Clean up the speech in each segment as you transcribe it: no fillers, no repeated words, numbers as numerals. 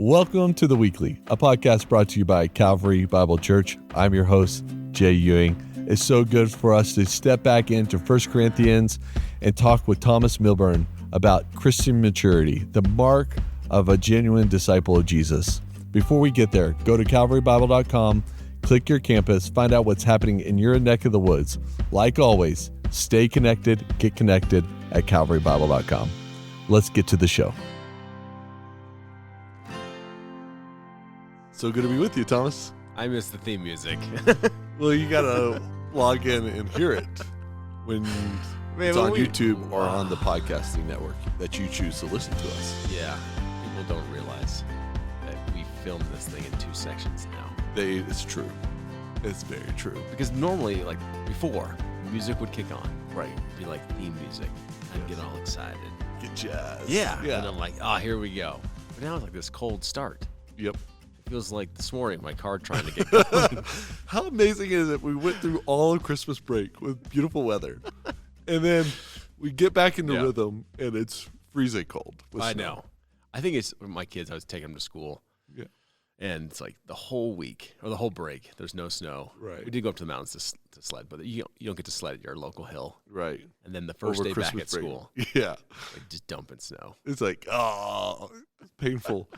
Welcome to The Weekly, a podcast brought to you by Calvary Bible Church. I'm your host, Jay Ewing. It's so good for us to step back into 1 Corinthians and talk with Thomas Milburn about Christian maturity, the mark of a genuine disciple of Jesus. Before we get there, go to calvarybible.com, click your campus, find out what's happening in your neck of the woods. Like always, stay connected, get connected at calvarybible.com. Let's get to the show. So good to be with you, Thomas. I miss the theme music. Well, you gotta log in and hear it when it's on YouTube or on the podcasting network that you choose to listen to us. Yeah, people don't realize that we filmed this thing in 2 sections now. It's true. It's very true. Because normally, like before, music would kick on. Right. It'd be like theme music. I'd get all excited. Get jazzed. Yeah. And I'm like, here we go. But now it's like this cold start. Yep. Feels like this morning, my car trying to get going. How amazing is it? We went through all of Christmas break with beautiful weather, and then we get back into rhythm, and it's freezing cold. I know. I think it's my kids. I was taking them to school, and it's like the whole week or the whole break. There's no snow. Right. We did go up to the mountains to sled, but you don't get to sled at your local hill. Right. And then the first day Christmas back at break. school, just dumping snow. It's like it's painful.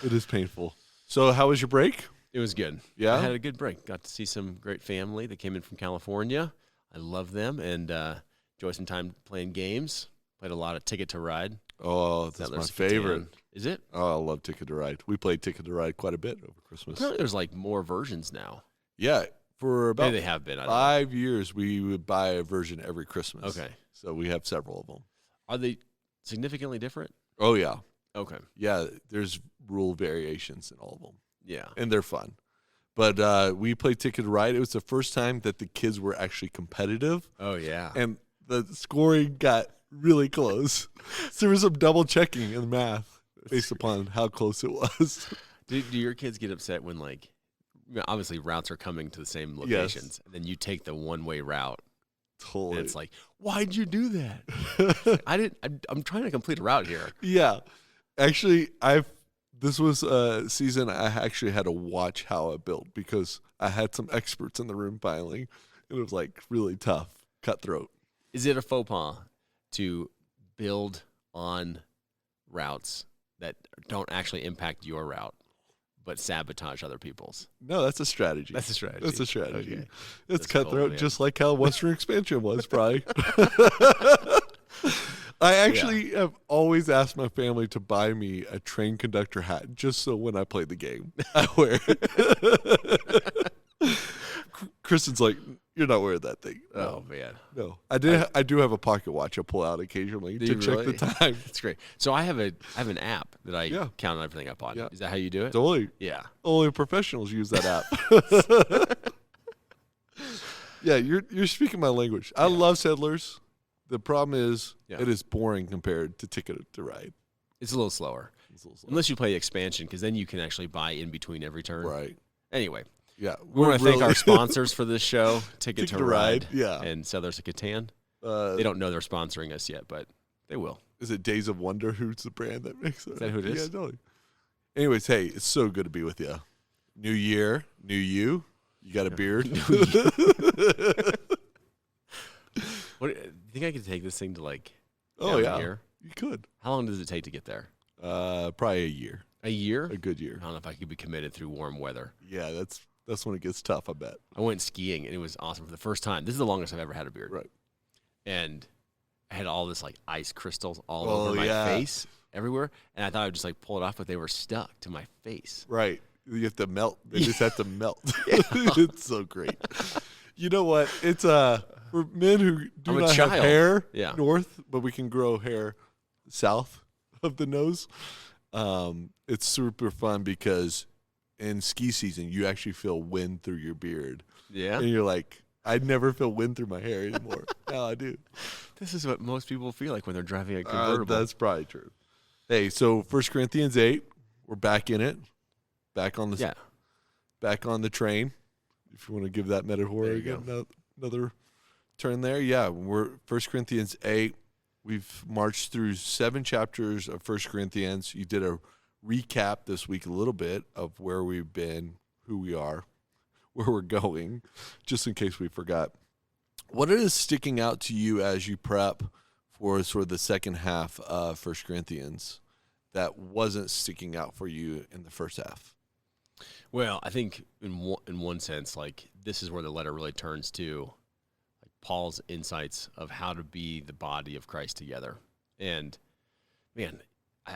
It is painful. So how was your break? It was good. Yeah? I had a good break. Got to see some great family that came in from California. I love them and enjoyed some time playing games. Played a lot of Ticket to Ride. Oh, that's my favorite. Is it? Oh, I love Ticket to Ride. We played Ticket to Ride quite a bit over Christmas. Apparently there's like more versions now. Yeah. For about Maybe they have been. 5 years, we would buy a version every Christmas. Okay. So we have several of them. Are they significantly different? Oh, yeah. Okay. Yeah, there's rule variations in all of them. Yeah. And they're fun. But we played Ticket to Ride. It was the first time that the kids were actually competitive. Oh, yeah. And the scoring got really close. So there was some double checking in the math based upon how close it was. Do your kids get upset when, like, obviously routes are coming to the same locations, and then you take the one-way route? Totally. And it's like, why'd you do that? I'm trying to complete a route here. Yeah. Actually, this was a season I actually had to watch how it built because I had some experts in the room finally, and it was like really tough, cutthroat. Is it a faux pas to build on routes that don't actually impact your route, but sabotage other people's? No, that's a strategy. That's a strategy. That's a strategy. Okay. It's That's cutthroat, cool, just like how Western expansion was, probably. I actually have always asked my family to buy me a train conductor hat just so when I play the game, I wear it. Kristen's like, you're not wearing that thing. Oh, man. No. I do have a pocket watch I pull out occasionally to check the time. That's great. So I have an app that I count everything up on. Yeah. Is that how you do it? Totally. Yeah. Only professionals use that app. Yeah, you're speaking my language. I love Settlers. The problem is it is boring compared to Ticket to Ride. It's a little slower. Unless you play expansion, because then you can actually buy in between every turn. Right. Anyway. Yeah. We want to thank our sponsors for this show, Ticket to Ride. Yeah. And Settlers of Catan. They don't know they're sponsoring us yet, but they will. Is it Days of Wonder? Who's the brand that makes it? Is that who it is? Yeah, totally. Anyways, hey, it's so good to be with you. New year, new you. You got a beard. What, do you think I could take this thing to like? Oh yeah, here? You could. How long does it take to get there? Probably a year. A year? A good year. I don't know if I could be committed through warm weather. Yeah, that's when it gets tough. I bet. I went skiing and it was awesome for the first time. This is the longest I've ever had a beard. Right. And I had all this like ice crystals all over my face, everywhere, and I thought I would just like pull it off, but they were stuck to my face. Right. You have to melt. They just have to melt. It's so great. You know what? It's for men who do not have hair north, but we can grow hair south of the nose. It's super fun because in ski season you actually feel wind through your beard. Yeah. And you're like, I never feel wind through my hair anymore. Now I do. This is what most people feel like when they're driving a convertible. That's probably true. Hey, so 1 Corinthians 8, we're back in it. Back on the train. If you want to give that metaphor again, another turn there. Yeah, we're 1 Corinthians 8. We've marched through 7 chapters of 1 Corinthians. You did a recap this week a little bit of where we've been, who we are, where we're going, just in case we forgot. What is sticking out to you as you prep for sort of the second half of 1 Corinthians that wasn't sticking out for you in the first half? Well, I think in one sense, like this is where the letter really turns to like Paul's insights of how to be the body of Christ together. And man,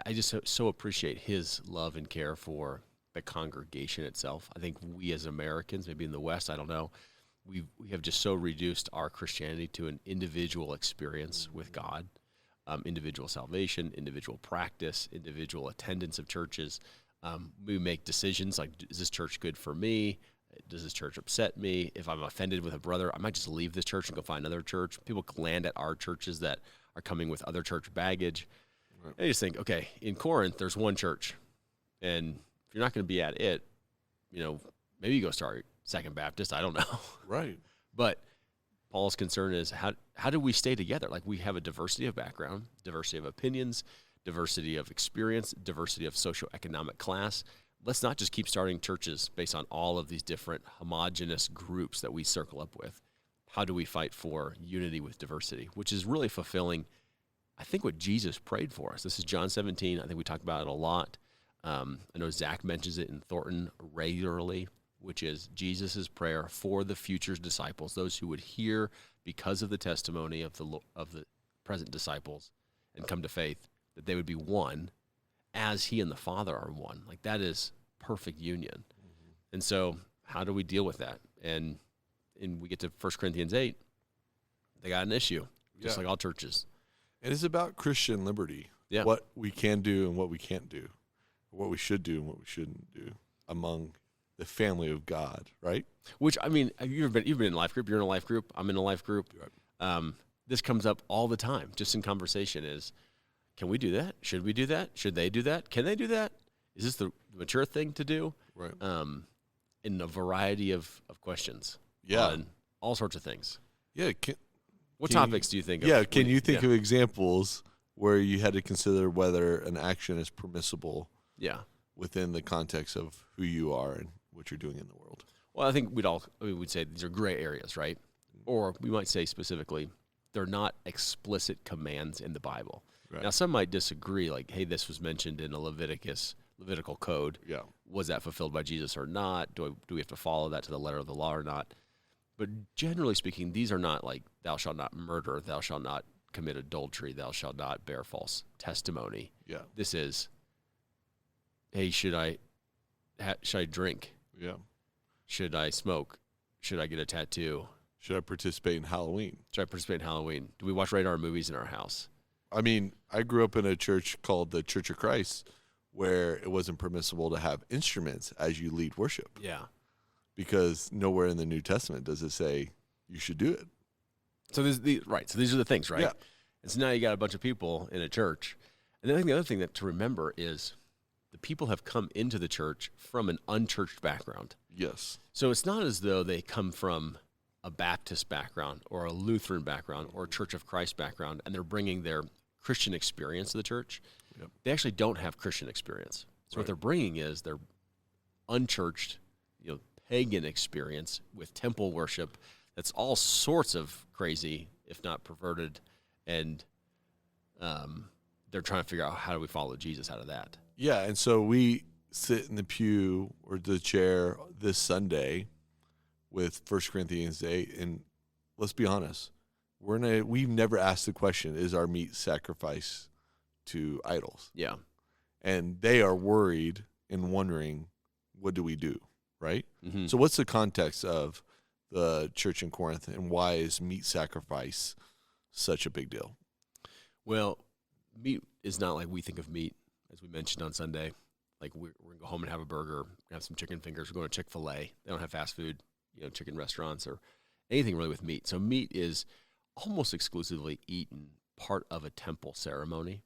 I just so appreciate his love and care for the congregation itself. I think we as Americans, maybe in the West, I don't know, we have just so reduced our Christianity to an individual experience with God, individual salvation, individual practice, individual attendance of churches. We make decisions like, is this church good for me? Does this church upset me? If I'm offended with a brother, I might just leave this church and go find another church. People land at our churches that are coming with other church baggage. Right. I just think, okay, in Corinth, there's one church. And if you're not going to be at it, maybe you go start Second Baptist. I don't know. Right. But Paul's concern is how do we stay together? Like we have a diversity of background, diversity of opinions, diversity of experience, diversity of socioeconomic class. Let's not just keep starting churches based on all of these different homogenous groups that we circle up with. How do we fight for unity with diversity, which is really fulfilling, I think, what Jesus prayed for us. This is John 17. I think we talk about it a lot. I know Zach mentions it in Thornton regularly, which is Jesus' prayer for the future disciples, those who would hear because of the testimony of the present disciples and come to faith, that they would be one as he and the Father are one. Like that is perfect union. Mm-hmm. And so how do we deal with that? And we get to 1 Corinthians 8, they got an issue, just like all churches. And it's about Christian liberty, what we can do and what we can't do, what we should do and what we shouldn't do among the family of God, right? Which, I mean, you've been in a life group, you're in a life group, I'm in a life group. Right. This comes up all the time, just in conversation is, can we do that? Should we do that? Should they do that? Can they do that? Is this the mature thing to do? Right. In a variety of questions. Yeah. On all sorts of things. Yeah. What topics do you think of? Yeah. Can you think of examples where you had to consider whether an action is permissible within the context of who you are and what you're doing in the world? Well, I think we'd say these are gray areas, right? Or we might say specifically, they're not explicit commands in the Bible. Right. Now, some might disagree, like, hey, this was mentioned in a Levitical code. Yeah. Was that fulfilled by Jesus or not? Do we have to follow that to the letter of the law or not? But generally speaking, these are not like, thou shalt not murder, thou shalt not commit adultery, thou shalt not bear false testimony. Yeah. This is, hey, should I drink? Yeah. Should I smoke? Should I get a tattoo? Should I participate in Halloween? Do we watch rated R movies in our house? I mean, I grew up in a church called the Church of Christ where it wasn't permissible to have instruments as you lead worship. Yeah. Because nowhere in the New Testament does it say you should do it. So so these are the things, right? Yeah. And so now you got a bunch of people in a church. And then I think the other thing to remember is the people have come into the church from an unchurched background. Yes. So it's not as though they come from a Baptist background or a Lutheran background or a Church of Christ background, and they're bringing their Christian experience to the church. Yep. They actually don't have Christian experience. So what they're bringing is their unchurched, pagan experience with temple worship that's all sorts of crazy, if not perverted, and they're trying to figure out how do we follow Jesus out of that. Yeah, and so we sit in the pew or the chair this Sunday with 1 Corinthians 8, and let's be honest, we've never asked the question, is our meat sacrificed to idols? Yeah. And they are worried and wondering, what do we do, right? Mm-hmm. So what's the context of the church in Corinth, and why is meat sacrifice such a big deal? Well, meat is not like we think of meat, as we mentioned on Sunday. Like we're going to go home and have a burger, have some chicken fingers, we're going to Chick-fil-A. They don't have fast food, chicken restaurants or anything really with meat. So meat is almost exclusively eaten part of a temple ceremony.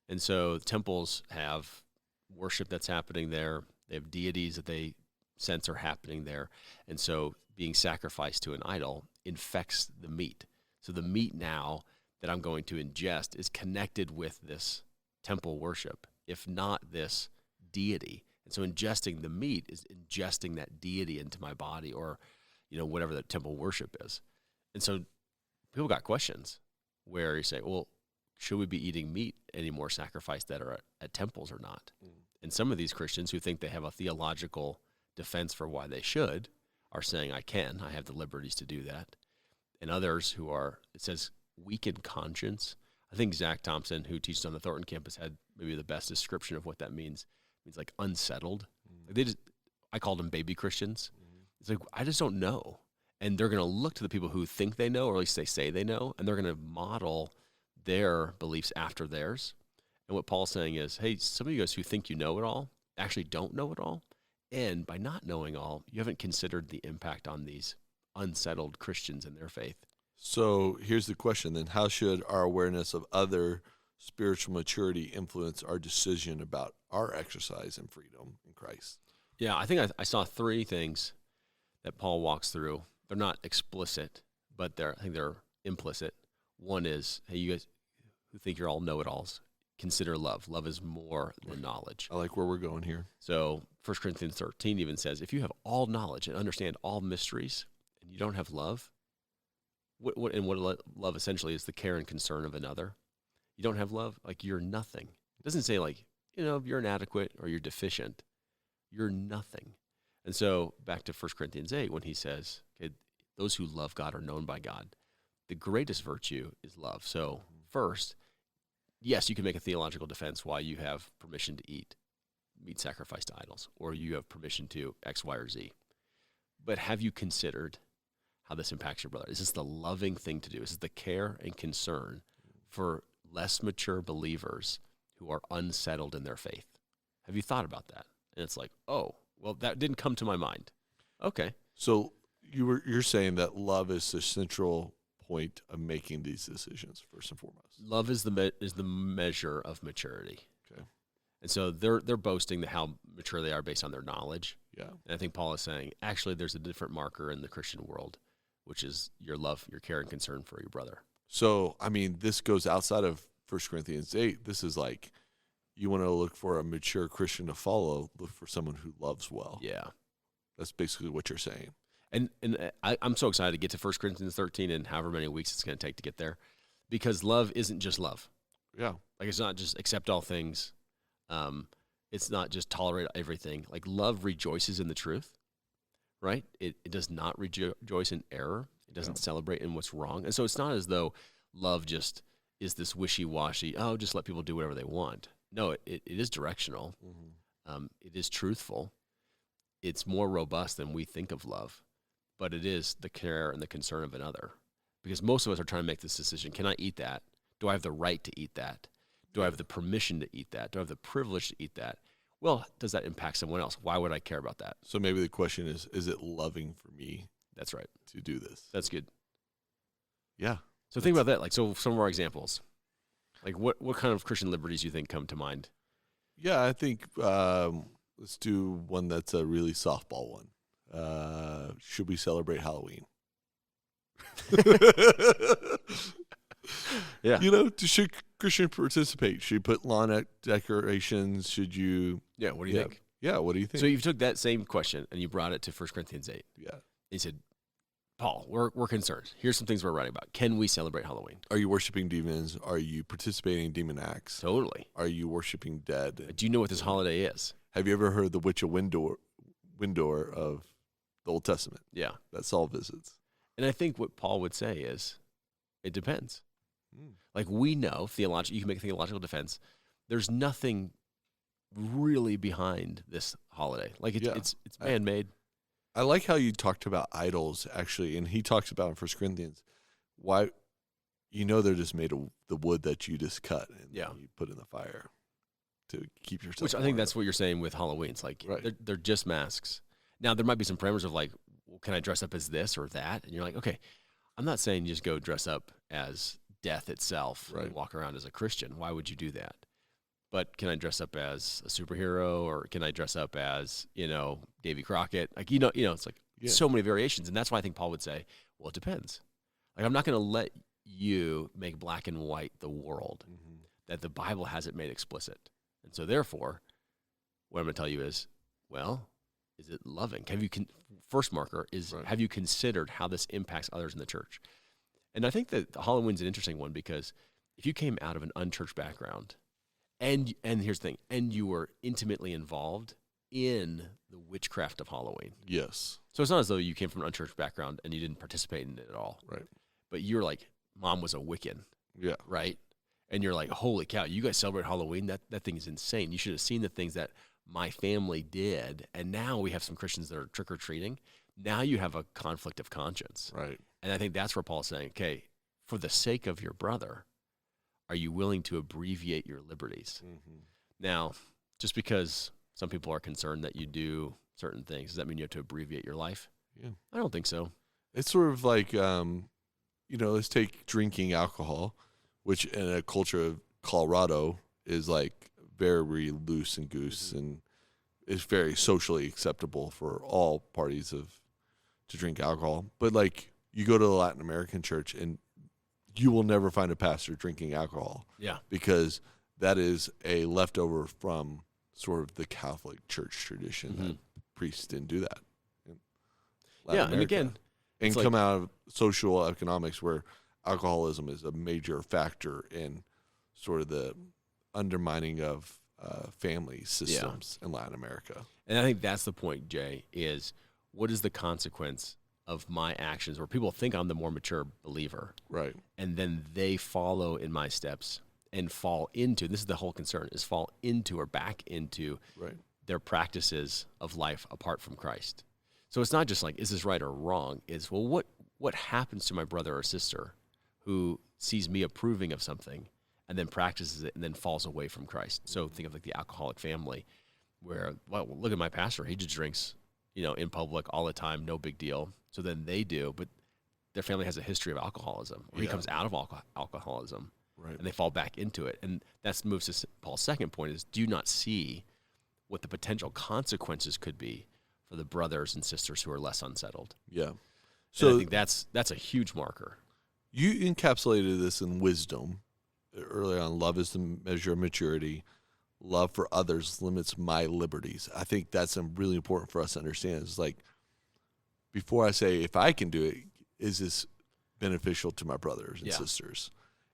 And so temples have worship that's happening there. They have deities that they sense are happening there. And so being sacrificed to an idol infects the meat. So the meat now that I'm going to ingest is connected with this temple worship, if not this deity. And so ingesting the meat is ingesting that deity into my body, or, whatever the temple worship is. And so people got questions where you say, well, should we be eating meat anymore sacrificed that are at temples or not? And some of these Christians who think they have a theological defense for why they should are saying, I have the liberties to do that. And others who are, it says, weak in conscience. I think Zach Thompson, who teaches on the Thornton campus, had maybe the best description of what that means. It means like unsettled. Like I called them baby Christians. It's like, I just don't know. And they're going to look to the people who think they know, or at least they say they know, and they're going to model their beliefs after theirs. And what Paul's saying is, hey, some of you guys who think you know it all actually don't know it all. And by not knowing all, you haven't considered the impact on these unsettled Christians in their faith. So here's the question then. How should our awareness of other spiritual maturity influence our decision about our exercise and freedom in Christ? Yeah, I think I saw three things that Paul walks through. They're not explicit, but I think they're implicit. One is, hey, you guys who think you're all know-it-alls, consider love. Love is more than knowledge. I like where we're going here. So 1 Corinthians 13 even says, if you have all knowledge and understand all mysteries, and you don't have love, what love essentially is the care and concern of another. You don't have love, like you're nothing. It doesn't say like, you're inadequate or you're deficient. You're nothing. And so back to 1 Corinthians 8, when he says, okay, those who love God are known by God. The greatest virtue is love. So first, yes, you can make a theological defense why you have permission to eat meat sacrificed to idols, or you have permission to X, Y, or Z. But have you considered how this impacts your brother? Is this the loving thing to do? Is this the care and concern for less mature believers who are unsettled in their faith? Have you thought about that? And it's like, oh, well, that didn't come to my mind. Okay. So you're saying that love is the central point of making these decisions first and foremost. Love is the measure of maturity. Okay. And so they're boasting how mature they are based on their knowledge. Yeah. And I think Paul is saying, actually, there's a different marker in the Christian world, which is your love, your care and concern for your brother. So, I mean, this goes outside of 1 Corinthians 8. This is like, you want to look for a mature Christian to follow, look for someone who loves well. Yeah. That's basically what you're saying. And I'm so excited to get to 1 Corinthians 13 and however many weeks it's going to take to get there, because love isn't just love. Yeah. Like, it's not just accept all things. It's not just tolerate everything. Like, love rejoices in the truth, right? It does not rejoice in error. It doesn't celebrate in what's wrong. And so it's not as though love just is this wishy-washy, just let people do whatever they want. No, it is directional. Mm-hmm. It is truthful. It's more robust than we think of love, but it is the care and the concern of another. Because most of us are trying to make this decision. Can I eat that? Do I have the right to eat that? Do I have the permission to eat that? Do I have the privilege to eat that? Well, does that impact someone else? Why would I care about that? So maybe the question is it loving for me? That's right. To do this. That's good. Yeah. So think about that. Like, so some of our examples, like what kind of Christian liberties do you think come to mind? Yeah, I think let's do one that's a really softball one. Should we celebrate Halloween? Yeah. Should Christian participate? Should you put lawn decorations? Should you? Yeah. What do you think? Yeah. What do you think? So you took that same question and you brought it to 1 Corinthians 8. Yeah. He said, Paul, we're concerned. Here's some things we're writing about. Can we celebrate Halloween? Are you worshiping demons? Are you participating in demon acts? Totally. Are you worshiping dead? Do you know what this holiday is? Have you ever heard the witch of Windor of the Old Testament? Yeah. That Saul visits. And I think what Paul would say is, it depends. Like, we know theologically, you can make a theological defense. There's nothing really behind this holiday. Like, it's man-made. I like how you talked about idols, actually, and he talks about in 1 Corinthians why they're just made of the wood that you just cut and you put in the fire to keep yourself. Which I think that's what you're saying with Halloween. It's like they're just masks. Now, there might be some parameters of like, well, can I dress up as this or that? And you're like, okay, I'm not saying you just go dress up as death itself and walk around as a Christian. Why would you do that? But can I dress up as a superhero, or can I dress up as, Davy Crockett? Like, it's like so many variations. And that's why I think Paul would say, well, it depends. Like, I'm not going to let you make black and white the world, that the Bible hasn't made explicit. And so therefore, what I'm going to tell you is, well, is it loving? First marker is, Right. have you considered how this impacts others in the church? And I think that Halloween's an interesting one because if you came out of an unchurched background, and here's the thing, and you were intimately involved in the witchcraft of Halloween. Yes. So it's not as though you came from an unchurched background and you didn't participate in it at all. Right. But you're like, mom was a Wiccan, Yeah. right? And you're like, holy cow, you guys celebrate Halloween? That thing is insane. You should have seen the things that my family did. And now we have some Christians that are trick-or-treating. Now you have a conflict of conscience. Right. And I think that's where Paul's saying, okay, for the sake of your brother, are you willing to abbreviate your liberties? Mm-hmm. Now, just because some people are concerned that you do certain things, does that mean you have to abbreviate your life? Yeah. I don't think so. It's sort of like, let's take drinking alcohol, which in a culture of Colorado is like very loose and goose and is very socially acceptable for all parties to drink alcohol. But like you go to the Latin American church and you will never find a pastor drinking alcohol. Yeah. Because that is a leftover from sort of the Catholic Church tradition that priests didn't do that. In Latin Yeah, and America. again, And come out of social economics where alcoholism is a major factor in sort of the undermining of family systems in Latin America. And I think that's the point, Jay, is what is the consequence of my actions where people think I'm the more mature believer, Right. and then they follow in my steps and fall into, this is the whole concern, is fall into or back into Right. their practices of life apart from Christ. So it's not just like, is this right or wrong? It's, well, what happens to my brother or sister who sees me approving of something and then practices it and then falls away from Christ? So think of like the alcoholic family where, well, look at my pastor. He just drinks, in public all the time, no big deal. So then they do, but their family has a history of alcoholism, or he comes out of alcoholism, Right. and they fall back into it. And that moves to Paul's second point is, do you not see what the potential consequences could be for the brothers and sisters who are less unsettled? Yeah. So So I think that's a huge marker. you encapsulated this in wisdom early on. Love is the measure of maturity. Love for others limits my liberties. I think that's really important for us to understand. It's like, before I say if I can do it, is this beneficial to my brothers and sisters?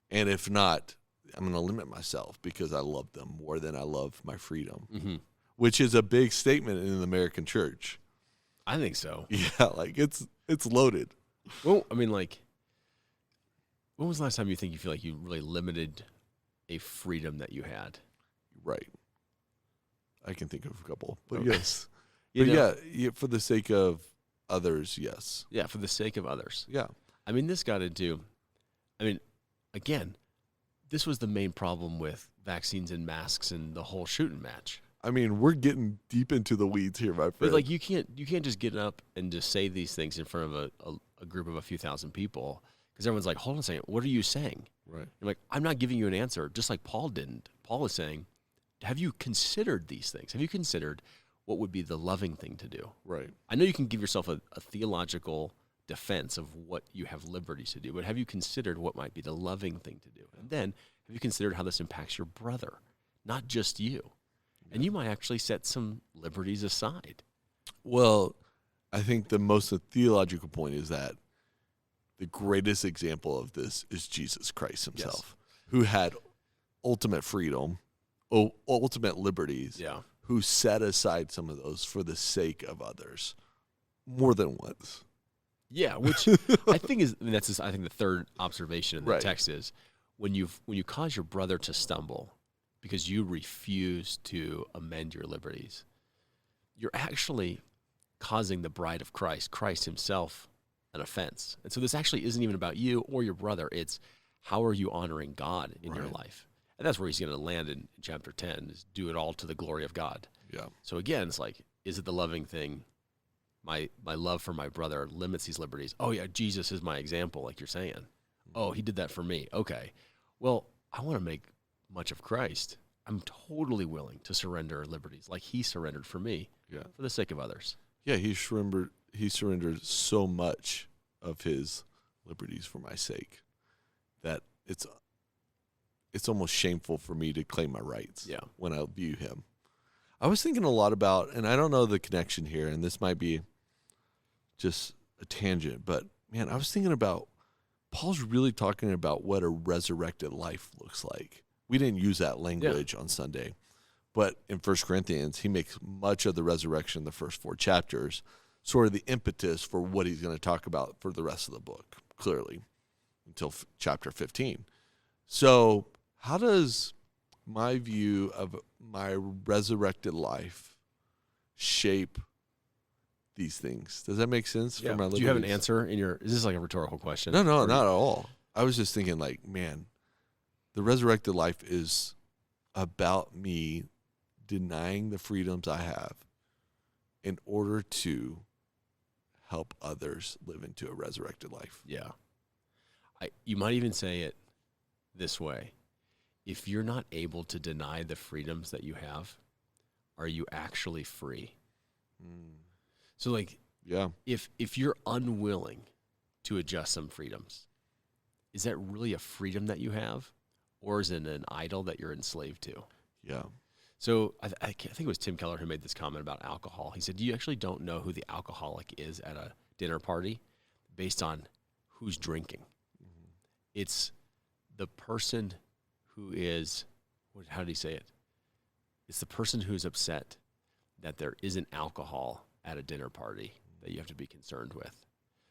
And if not, I'm going to limit myself because I love them more than I love my freedom, which is a big statement in the American church. I think so. Yeah, like it's loaded. Well, I mean, like, when was the last time you feel like you really limited a freedom that you had? Right. I can think of a couple, but Okay. yes. You But know? yeah, for the sake of others, yes. Yeah, for the sake of others. Yeah. I mean, this got into, again, this was the main problem with vaccines and masks and the whole shooting match. I mean, we're getting deep into the weeds here, my But friend. like, you can't just get up and just say these things in front of a group of a few thousand people, because everyone's like, hold on a second, what are you saying? Right. I'm like, I'm not giving you an answer, just like Paul didn't. Paul is saying, have you considered these things? Have you considered what would be the loving thing to do? Right. I know you can give yourself a theological defense of what you have liberties to do, but have you considered what might be the loving thing to do? And then have you considered how this impacts your brother, not just you? And you might actually set some liberties aside. Well, I think the most theological point is that the greatest example of this is Jesus Christ himself, who had ultimate freedom, ultimate liberties, Yeah. who set aside some of those for the sake of others more than once. Yeah, which I think that's just, I think the third observation in the Right. text is when you cause your brother to stumble because you refuse to amend your liberties, you're actually causing the bride of Christ himself, an offense. And so this actually isn't even about you or your brother. It's how are you honoring God in your Right. life? And that's where he's going to land in chapter 10, is do it all to the glory of God. Yeah. So again, it's like, is it the loving thing? My love for my brother limits these liberties. Oh yeah, Jesus is my example, like you're saying. Oh, he did that for me. Okay. Well, I want to make much of Christ. I'm totally willing to surrender liberties like he surrendered for me, Yeah. for the sake of others. Yeah, he surrendered so much of his liberties for my sake that it's almost shameful for me to claim my rights Yeah. when I view him. I was thinking a lot about, and I don't know the connection here, and this might be just a tangent, but man, I was thinking about Paul's really talking about what a resurrected life looks like. We didn't use that language on Sunday, but in 1 Corinthians, he makes much of the resurrection in the first 4 chapters, sort of the impetus for what he's going to talk about for the rest of the book, clearly, until chapter 15. So how does my view of my resurrected life shape these things? Does that make sense for my liberties? Do you have an answer in your? Is this like a rhetorical question? No, not at all. I was just thinking, like, man, the resurrected life is about me denying the freedoms I have in order to help others live into a resurrected life. Yeah. You might even say it this way. If you're not able to deny the freedoms that you have, are you actually free? So, like, if you're unwilling to adjust some freedoms, is that really a freedom that you have, or is it an idol that you're enslaved to? Yeah. So I think it was Tim Keller who made this comment about alcohol. He said, you actually don't know who the alcoholic is at a dinner party based on who's drinking. Mm-hmm. It's the person who is, how did he say it? It's the person who's upset that there isn't alcohol at a dinner party that you have to be concerned with.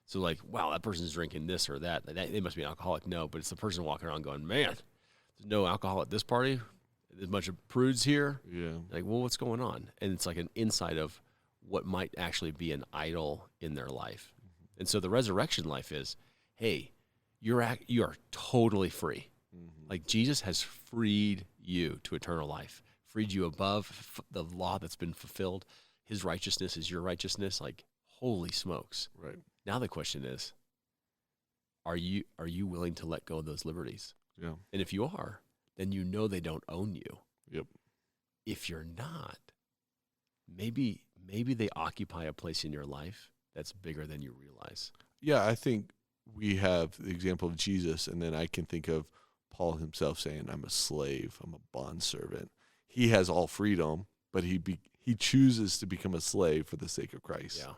So like, wow, that person's drinking this or that. They must be an alcoholic. No, but it's the person walking around going, man, there's no alcohol at this party. There's a bunch of prudes here. Yeah. Like, well, what's going on? And it's like an insight of what might actually be an idol in their life. Mm-hmm. And so the resurrection life is, hey, you are totally free. Mm-hmm. Like Jesus has freed you to eternal life, freed you above the law that's been fulfilled. His righteousness is your righteousness. Like, holy smokes. Right. Now the question is, are you willing to let go of those liberties? Yeah. And if you are, then you know they don't own you. Yep. If you're not, maybe they occupy a place in your life that's bigger than you realize. Yeah, I think we have the example of Jesus, and then I can think of Paul himself saying, I'm a slave, I'm a bondservant. He has all freedom, but he chooses to become a slave for the sake of Christ. Yeah.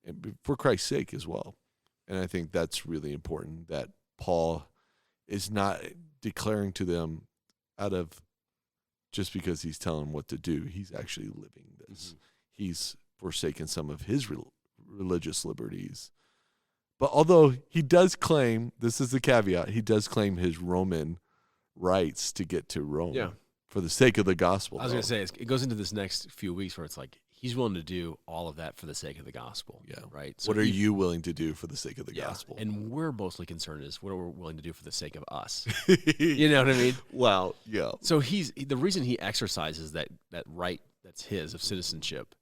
And for Christ's sake as well. And I think that's really important, that Paul is not declaring to them out of just because he's telling them what to do. He's actually living this. Mm-hmm. He's forsaken some of his religious liberties. But although he does claim, this is the caveat, he does claim his Roman rights to get to Rome for the sake of the gospel. I was going to say, it goes into this next few weeks where it's like, he's willing to do all of that for the sake of the gospel. Yeah. Right. So what are you willing to do for the sake of the gospel? And we're mostly concerned is what are we willing to do for the sake of us? You know what I mean? Well, yeah. So the reason he exercises that right that's his of citizenship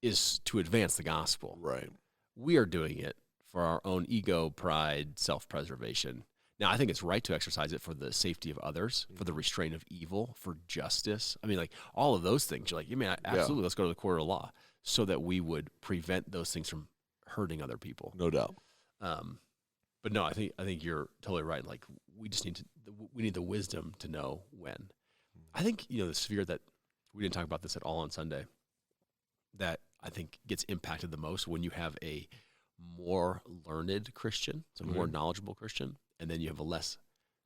is to advance the gospel. Right. We are doing it for our own ego, pride, self-preservation. Now, I think it's right to exercise it for the safety of others, for the restraint of evil, for justice. I mean, like, all of those things. You're like, absolutely, let's go to the court of law so that we would prevent those things from hurting other people. No doubt. But no, I think you're totally right. Like, we just need the wisdom to know when. I think, the sphere that we didn't talk about this at all on Sunday, that I think gets impacted the most when you have a more learned Christian, so more knowledgeable Christian, and then you have a less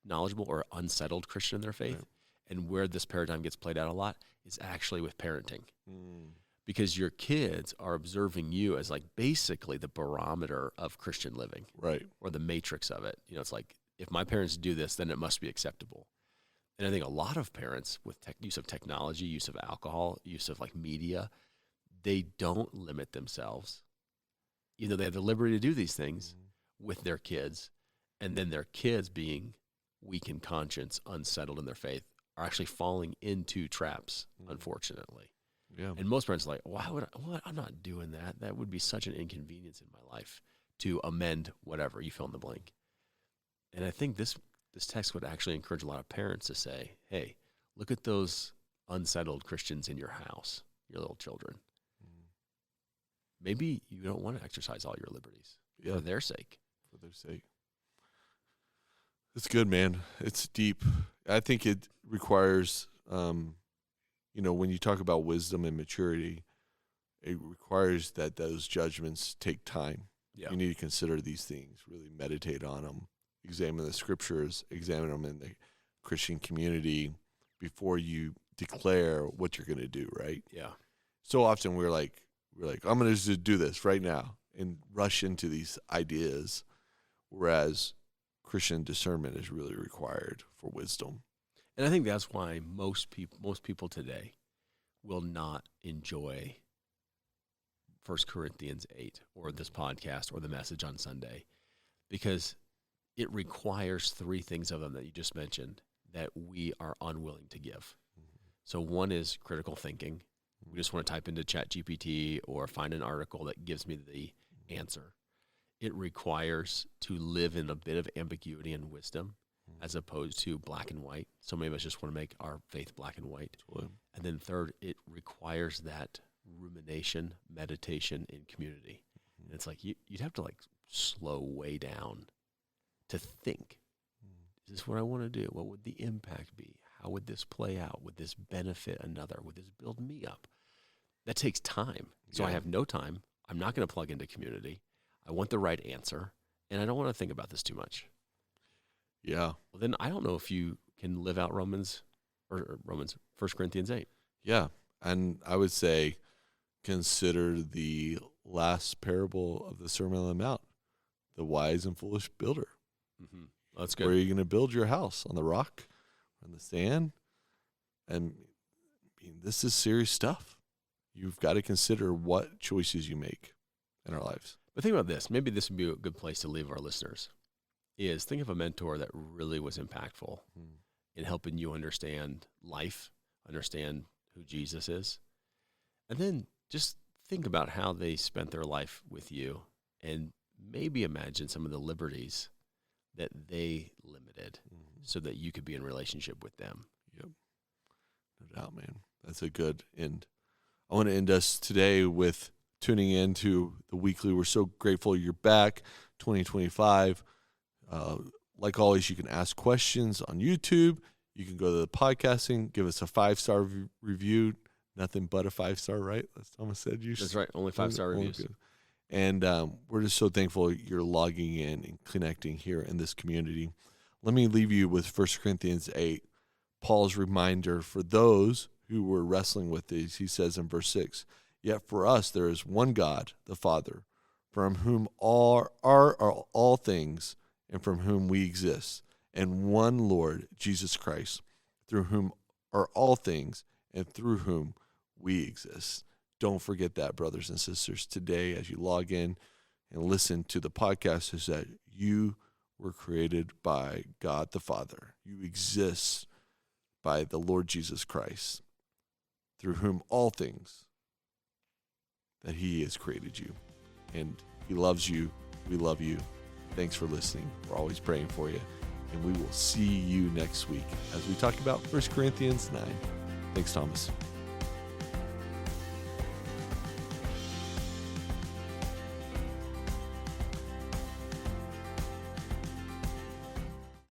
knowledgeable or unsettled Christian in their faith. Right. And where this paradigm gets played out a lot is actually with parenting. Because your kids are observing you as like basically the barometer of Christian living. Right. Or the matrix of it. It's like, if my parents do this, then it must be acceptable. And I think a lot of parents with use of technology, use of alcohol, use of like media, they don't limit themselves. They have the liberty to do these things with their kids, and then their kids being weak in conscience, unsettled in their faith, are actually falling into traps, unfortunately. Yeah. And most parents are like, why would I'm not doing that. That would be such an inconvenience in my life to amend whatever, you fill in the blank. And I think this text would actually encourage a lot of parents to say, hey, look at those unsettled Christians in your house, your little children. Maybe you don't want to exercise all your liberties for their sake. For their sake. It's good, man. It's deep. I think it requires, when you talk about wisdom and maturity, it requires that those judgments take time. Yeah. You need to consider these things, really meditate on them, examine the scriptures, examine them in the Christian community before you declare what you're going to do, right? Yeah. So often we're like, I'm going to just do this right now and rush into these ideas, whereas Christian discernment is really required for wisdom. And I think that's why most people today will not enjoy 1 Corinthians 8 or this podcast or the message on Sunday, because it requires three things of them that you just mentioned that we are unwilling to give. So one is critical thinking. We just want to type into ChatGPT or find an article that gives me the answer. It requires to live in a bit of ambiguity and wisdom as opposed to black and white. So many of us just want to make our faith black and white. Totally. And then third, it requires that rumination, meditation in community. And it's like you'd have to like slow way down to think, is this what I want to do? What would the impact be? How would this play out? Would this benefit another? Would this build me up? That takes time. So I have no time. I'm not going to plug into community. I want the right answer, and I don't want to think about this too much. Yeah. Well, then I don't know if you can live out 1 Corinthians 8. Yeah. And I would say consider the last parable of the Sermon on the Mount, the wise and foolish builder. Mm-hmm. That's good. Where are you going to build your house? On the rock? On the sand? And this is serious stuff. You've got to consider what choices you make in our lives. But think about this. Maybe this would be a good place to leave our listeners. Is think of a mentor that really was impactful in helping you understand life, understand who Jesus is, and then just think about how they spent their life with you, and maybe imagine some of the liberties that they limited so that you could be in relationship with them. Yep. No doubt, man. That's a good end. I want to end us today with tuning in to the weekly. We're so grateful you're back, 2025. Like always, you can ask questions on YouTube. You can go to the podcasting, give us a 5-star review. Nothing but a 5-star, right? As Thomas said. That's right. Only 5-star reviews. And we're just so thankful you're logging in and connecting here in this community. Let me leave you with 1 Corinthians 8, Paul's reminder for those who were wrestling with these. He says in verse 6, "Yet for us there is one God, the Father, from whom are all things, and from whom we exist, and one Lord, Jesus Christ, through whom are all things, and through whom we exist." Don't forget that, brothers and sisters, today as you log in and listen to the podcast, is that you were created by God the Father. You exist by the Lord Jesus Christ, through whom all things, that he has created you. And he loves you. We love you. Thanks for listening. We're always praying for you. And we will see you next week as we talk about 1 Corinthians 9. Thanks, Thomas.